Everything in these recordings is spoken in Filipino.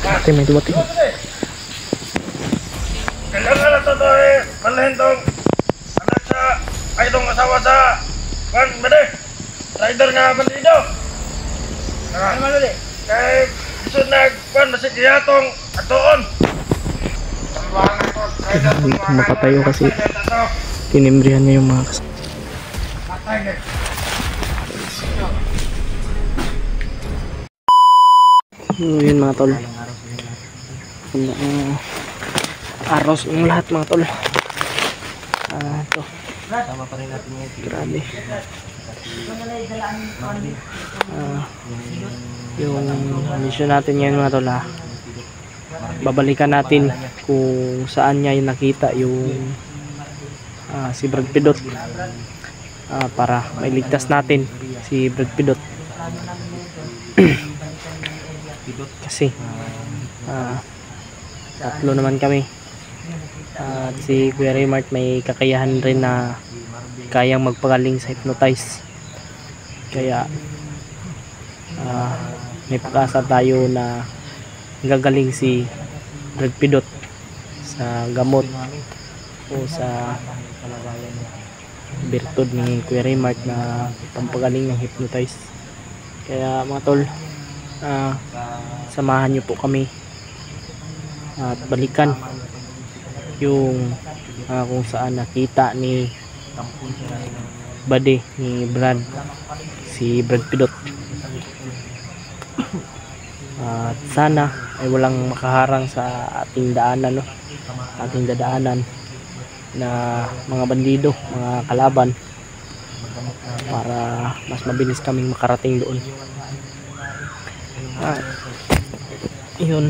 Ate, may dumating. Kailangan na ito malahin tong anak sa ay itong asawa sa kan bade rider nga bandido. Ano man ulit? Kay isod na kan masig yatong atoon. Hindi ko makatayo kasi tinimbrihan niya yung mga kasama. Yun mga tol. Aros yung lahat mga tol. Ito. Tama pa rin natin yung Grabe. Yung mission natin ngayon mga tol, babalikan natin kung saan niya yung nakita yung si Brad Pidot, para mailigtas natin si Brad Pidot. Kasi tatlo naman kami, at si Kuya Raymart may kakayahan rin na kayang magpagaling sa hypnotize, kaya may pag-asa tayo na gagaling si Brad Pidot sa gamot o sa birtud ni Kuya Raymart na pampagaling ng hypnotize. Kaya mga tol, samahan nyo po kami at balikan yung kung saan nakita ni buddy ni Brad si Brad Pidot. At sana ay walang makaharang sa ating daanan, no? Ating dadaanan na mga bandido, mga kalaban, para mas mabilis kaming makarating doon. Yun,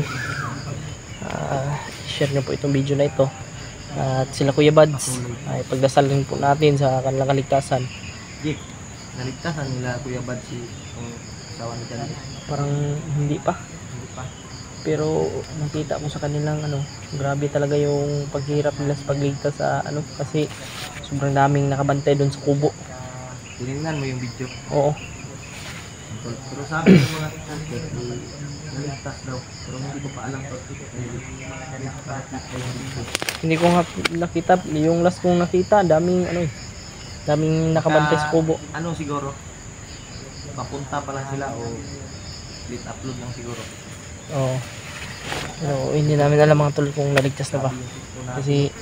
share nyo po itong video na ito, at sila Kuya Buds ay pagdasal rin po natin sa kanilang kaligtasan. naligtasan nila Kuya Bad si asawa ni Jandy. Parang hindi pa, pero nakita ko sa kanilang grabe talaga yung paghirap nila sa pagligtas sa kasi sobrang daming nakabantay doon sa kubo. Tinignan mo yung video? Oo. Pero sabi ng mga hunter, naligtas daw. Pero hindi ko pa alam to. Hindi ko nga nakita, yung last kong nakita, daming daming nakabantay sa kubo. Ano siguro? Papunta pa lang sila o late upload lang siguro. Oo. Pero hindi namin alam mga tol kung naligtas na ba. Kasi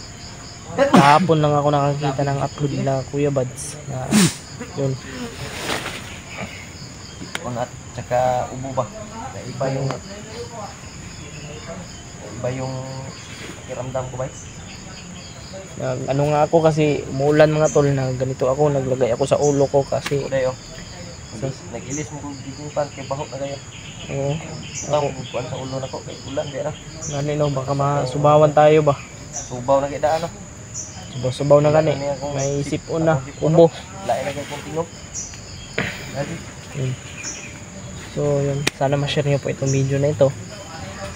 kahapon lang ako nakakita ng upload nila Kuya Buds. Yun. At saka ubo ba? Iba yung pakiramdam ko ba? Nga ako kasi umuulan mga tol, na ganito ako, naglagay ako sa ulo ko kasi nag-ilis mo kung gigipan kay bahok na kayo. oo. Ako bukuan sa ulo na ko kay ulan dira. Nani baka masubawan tayo ba? Subaw na kita ano. Subaw na gani. May sipon na, ubo. Lain na kay kung tingog. So yun, sana ma-share niyo po itong video na ito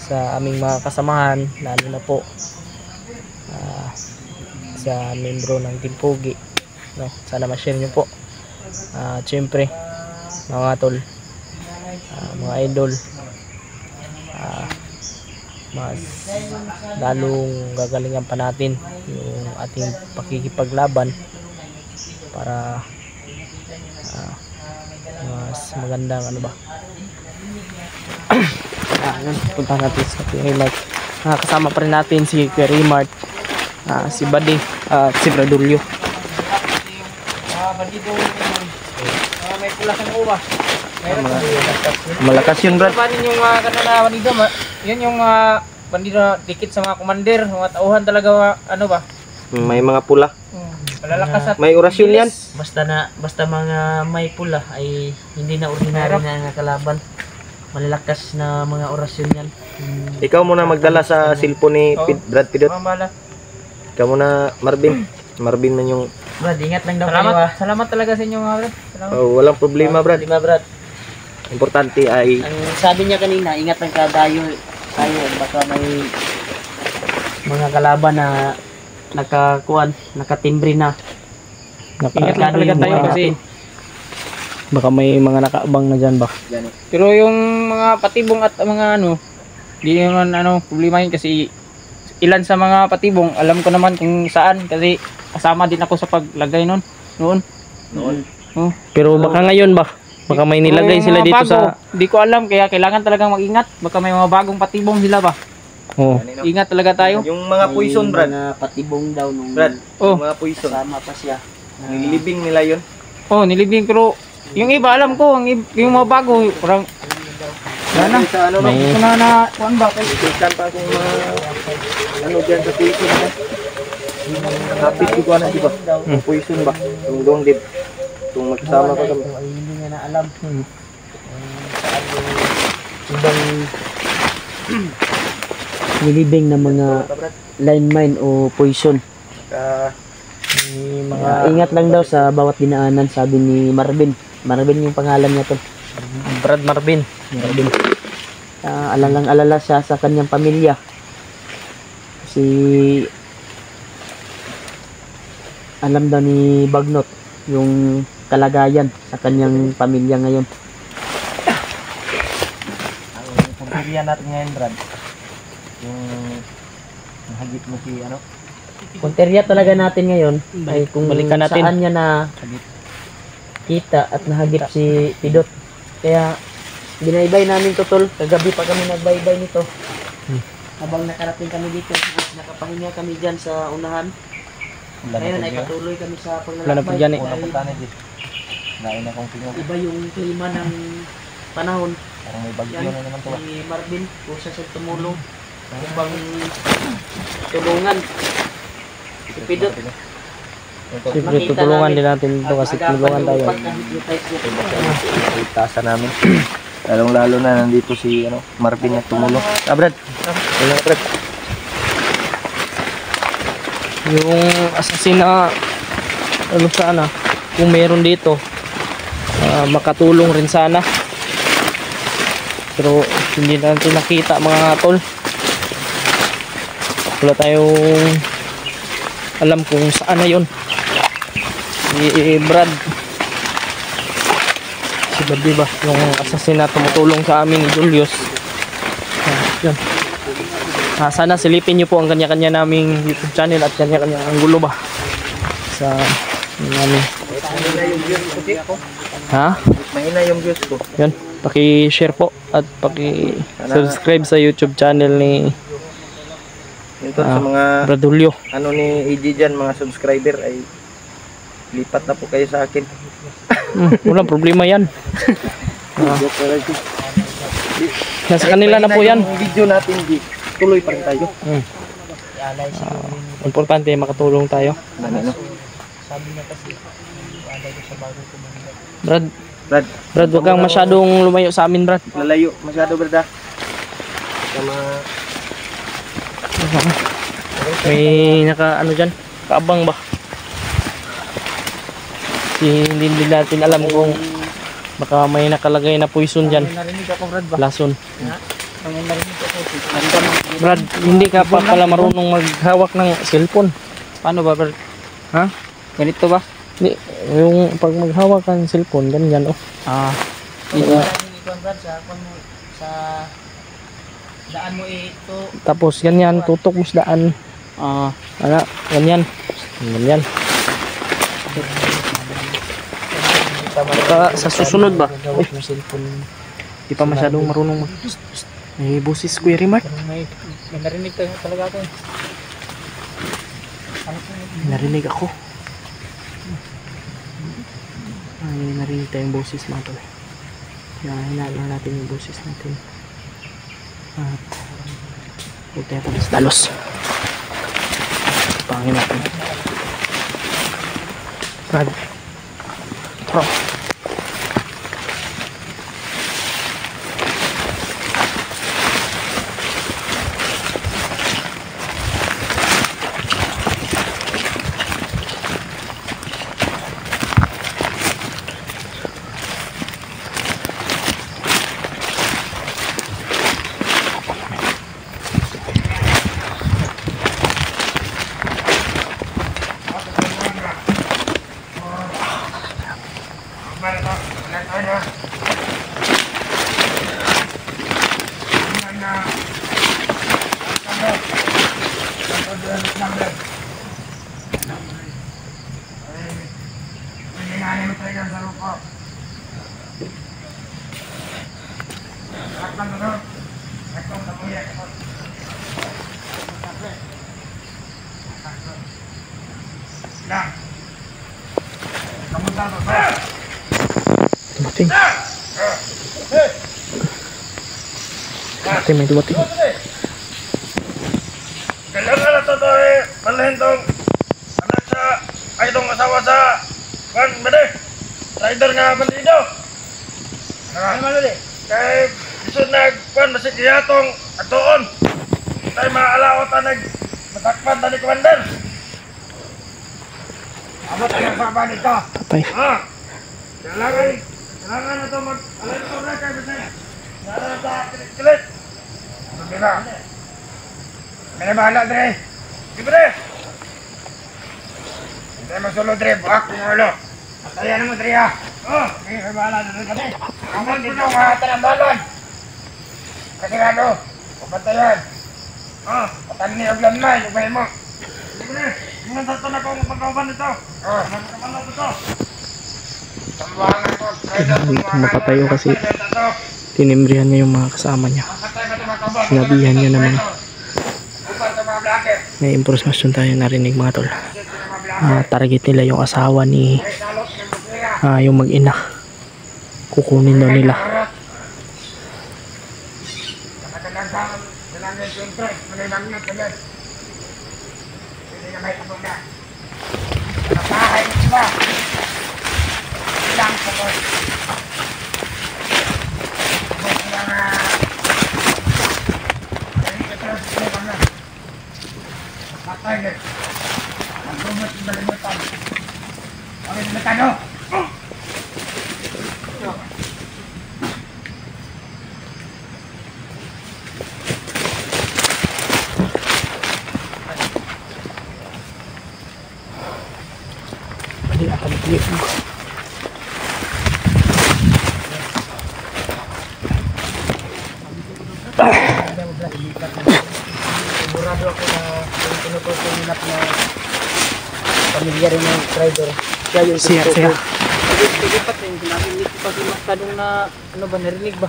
sa aming mga kasamahan, lalo na po sa membro ng Team Pogi, no? Sana ma-share niyo po. Siyempre mga tol, mga idol, mas lalong gagalingan pa natin yung ating pakikipaglaban para mas magandang yun, punta natin sa Kuya Raymart. Kasama pa rin natin si Kuya Raymart, si Buddy, si Bradulio. Bandido, may pula sa uwa. Malakas yun, Brad. Paano yung kanana bandido? Yun yung bandido dikit sa mga commander, mga tauhan talaga, ba? May mga pula. Malalakas at may orasyon yan. Basta mga may pula ay hindi na ordinary na kalaban. Malalakas na mga orasyon yan. Ikaw muna magdala sa cellphone ni Brad Pidot. Ikaw muna, Marvin. Marvin man yung... Brad, ingat lang daw Salamat, kayo. salamat talaga sa inyo mga Brad. Salamat. walang problema, Brad. Brad. Importante ay... Ang sabi niya kanina, ingat lang tayo. Baka may mga kalaban na nakatimbre na. Ingat lang talaga tayo kasi baka may mga nakaabang na dyan ba. Pero yung mga patibong at mga Di naman ano problema yun kasi ilan sa mga patibong alam ko naman kung saan kasi kasama din ako sa paglagay noon. Oh. Pero baka ngayon ba? Baka may nilagay Yung sila mga dito bago, sa... di ko alam kaya kailangan talagang mag-ingat. Baka may mga bagong patibong sila ba? Oh. Ingat talaga tayo. Yung mga poison, Brad. Mga patibong daw nung Brad, Oh. yung mga poison. sama pa siya. Nililibing nila yun. Oh, nilibing pero yung iba alam ko, yung mga bago, parang wala na. Sa ano, May- Ito na kuan ba? Ikan pa kung ano dyan sa poison. Kapit ko na, di ba? Yung poison ba? Yung doon, di Kung magsama ka kami. Ay, hindi niya na alam. Ibang Nilibing ng mga landmine o poison. may mga... Ingat lang daw sa bawat dinaanan, sabi ni Marvin. Marvin yung pangalan niya to. Brad Marvin. Alalang-alala siya sa kanyang pamilya. Kasi alam daw ni Bagnot yung kalagayan sa kanyang pamilya ngayon. Ang pagpilihan natin ngayon, Brad, yung hagit mo si ano? Punteriya talaga natin ngayon ay kung Balikan natin. saan niya na kita at nahagip si Pidot. Kaya binaybay namin to, tol. Kagabi pa kami nagbaybay nito. Habang nakarating kami dito, nakapahinga kami dyan sa unahan. Ngayon ay patuloy kami sa Wala na po paglalakbay. dyan eh. Una punta na dito. Nain na kong tingnan. Iba yung klima ng panahon. Parang may bagyo Yan, na naman to. si Marvin, kusa siya tumulong upang tulungan si Pidot. Siyempre, tutulungan din natin ito kasi tulungan tayo. Itasa namin. Lalong-lalo na nandito si ano, Marvin na tumulong. Brad. Wala, Brad. Yung assassin na ano sana, kung meron dito, makatulong rin sana. Pero hindi natin nakita mga tol. Wala tayong alam kung saan na yun. Si Brad, si Brad diba, yung assassin na tumutulong sa amin ni Julius. Yun. Sana silipin nyo po ang kanya-kanya naming YouTube channel at kanya-kanya ang gulo ba sa namin. Ha? Mahina yung views ko. Yun, paki-share po at paki-subscribe sa YouTube channel ni Ito sa mga Bradulio. ano ni AJ dyan, mga subscriber ay lipat na po kayo sa akin. Walang problema yan. Joke lang. Nasa kanila na po yan. Yung video natin, di tuloy pa rin tayo. Importante makatulong tayo. Ano? Brad, Brad, Brad, wag kang masyadong lumayo sa amin, Brad. lalayo masyado, Brad. Sama May naka ano dyan, kaabang ba? Hindi natin alam kung baka may nakalagay na poison dyan. Narinig ako Brad ba? Lason. Narinig ako. Brad, hindi ka pa pala marunong maghawak ng cellphone. Paano ba Brad? Ha? Ganito ba? Hindi, yung pag maghawak ng cellphone, ganyan oh. Ah, Diba? Sa daan mo ito. Tapos ganyan, tutok mo sa daan. Ano, ganyan. Ganyan. Baka sa susunod ba? Uy, di pa masyadong marunong mag... May busis Kuya Rimart. may narinig talaga ako. May narinig ako. May narinig tayong boses mga tol. Hinaan lang natin yung boses natin. At huwag tayo talos-talos. Pangin natin. Brad. Tro. lang na doon. Itong namuya ko. Lang. Kamunta mo ba? Dumating. Dumating, may dumating. Kailangan na ito palhin tong anak sa ay itong asawa sa kan bade rider nga bandido. Ano man ulit? Kay isod nagpan masig iyatong atuon. Tay maalaot nag matakpan tani commander. Abot ang baba nito. Patay. Kailangan na ito mag-alay ito na kay Bisay. Nara na sa kilit-kilit. Sabi na. May bahala, Dre. Di ba, Dre? Hindi masulod, Dre. Buhak mo ulo. Patayan mo, Dre, ha? Oh, may bahala na rin kami. Amon dito mga tanambalon. Kasi ano, patayan. Oh, patayan ni Oglan May, lugay mo. Di ba, Dre? Yung nato na kong magkauban nito. Oh, magkauban na ito. Tambangan ko. Makatayo kasi tinimbrihan niya yung mga kasama niya. Sinabihan niya na mga may impormasyon tayo narinig mga tol. Target nila yung asawa ni yung mag-ina. Kukunin daw nila. Patay deh. Magrumat ng balimutan. Ang metano. Balik akan balik ko. Sigurado ako na yung tinututunap na pamilya rin ng rider. Siya yung Siya. Ililipat yung ginamit ko pag masyadong na ano ba narinig ba?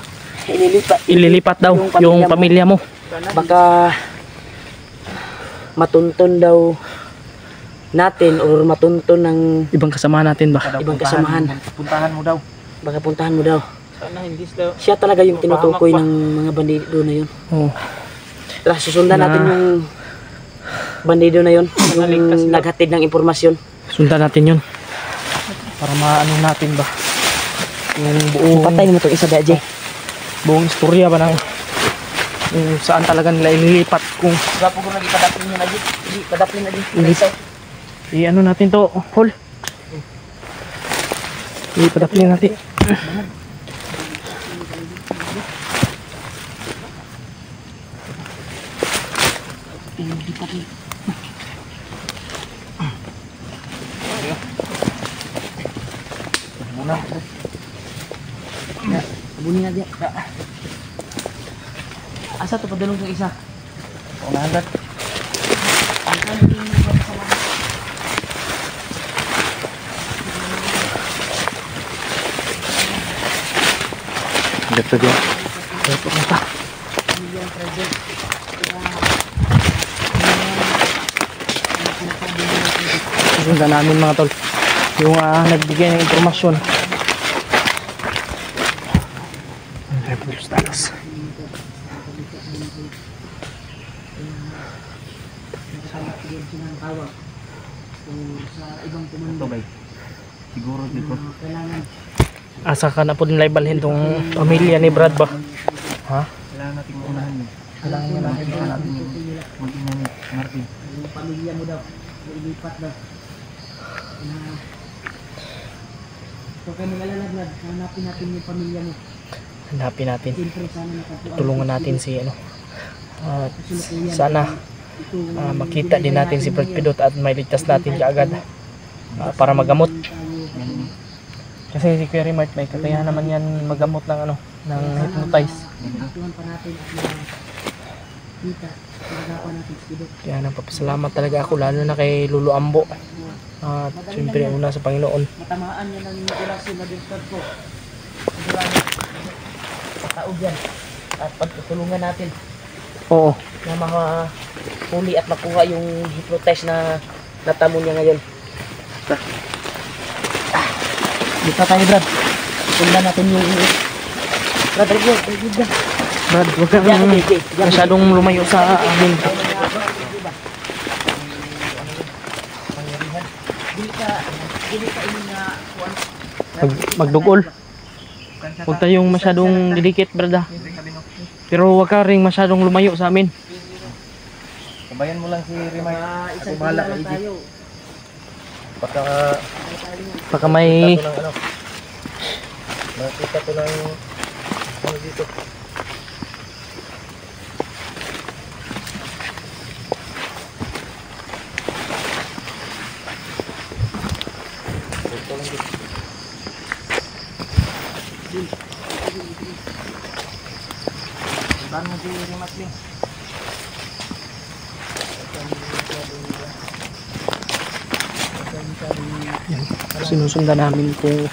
Ililipat daw yung pamilya mo. Baka matuntun daw natin or matuntun ng Ibang kasama natin ba? ibang kasamahan. Puntahan mo daw. Baka puntahan mo daw. Sana hindi sila Siya talaga yung tinutukoy ng mga bandido na yun. Oo. Tara, susundan natin yung bandido na yun. Yung naghatid ng impormasyon. Sundan natin yun. Para maano natin ba? Yung buong Patay mo itong isa, Daji. buong istorya ba ng kung saan talaga nila ililipat kung Wala po kung nag-ipadaplin nyo na dito. Hindi, padaplin na dito. i-ano natin to, hol. Ipadaplin natin. Abunin na diya. Asa to padulong ng isa? Unahan dad. Dito dia. Ito na pa. Sundan namin mga tol yung nagbigay ng impormasyon. Status. Siguro dito. Asa ka na po nila ibalhin tong pamilya ni Brad ba? Ha? Kailangan natin unahan yun. Kailangan nyo natin natin mag-ina ni Martin. Yung pamilya mo daw. Ilipat daw. So kaya mga lalaglag, hanapin natin yung pamilya mo. Hanapin natin. Siyempre sana nakatuan. Tulungan natin si ano. At sana makita din natin si Brad Pidot at may ligtas natin kaagad para magamot. Kasi si Kuya Mart may kakayahan naman yan magamot ng ano, ng hypnotize. Tuhan pa natin at kita. Pagkakawa natin si Pidot. Kaya nagpapasalamat talaga ako lalo na kay Lolo Ambo. At siyempre una sa Panginoon. Matamaan niya ng orasyon na dinstad ko. Sigurado. Pataog yan. at pagtutulungan natin Oo. na mahuli at makuha yung hypnotize na natamo niya ngayon. Dito tayo, Brad. Sundan natin yung Brad, Brad. Brad, huwag kang masyadong lumayo sa amin. Magdugol. Huwag tayong masyadong didikit, Brad. Pero huwag ka ring masyadong lumayo sa amin. Sabayan mo lang si Rimay. Ako Isang bahala lang kay tayo. Baka Baka may... nakita ko ng nakita ko ng ano dito. Bago si Rimatling. Sinusundan namin kung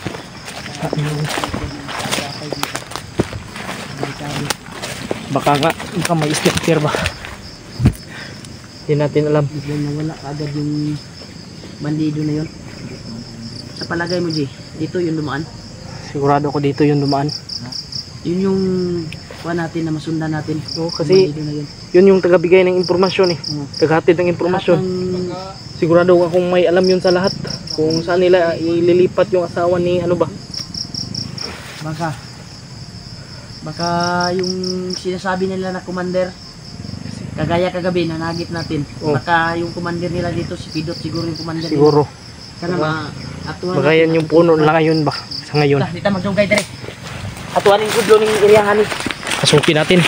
baka may structure ba. Hindi natin alam. Biglang nawala agad yung bandido na yun. Sa palagay mo, G, dito yung dumaan. Sigurado ko dito yung dumaan. Yun yung kuha natin na masundan natin. Oo, kasi Yung bandido na yun. yun yung tagabigay ng impormasyon eh. Tagahatid ng impormasyon. Sigurado akong may alam yun sa lahat. Kung saan nila ililipat yung asawa ni ano ba. Baka yung sinasabi nila na commander, kagaya kagabi na nagip natin. Oh. Baka yung commander nila dito, si Pidot siguro yung commander Siguro. nila. Sana ma-atuan Baka yan yung puno na ngayon ba. Sa ngayon. Dito magdugay dire. Atuan yung kudlo ng iriyahan ni. Pasukin natin.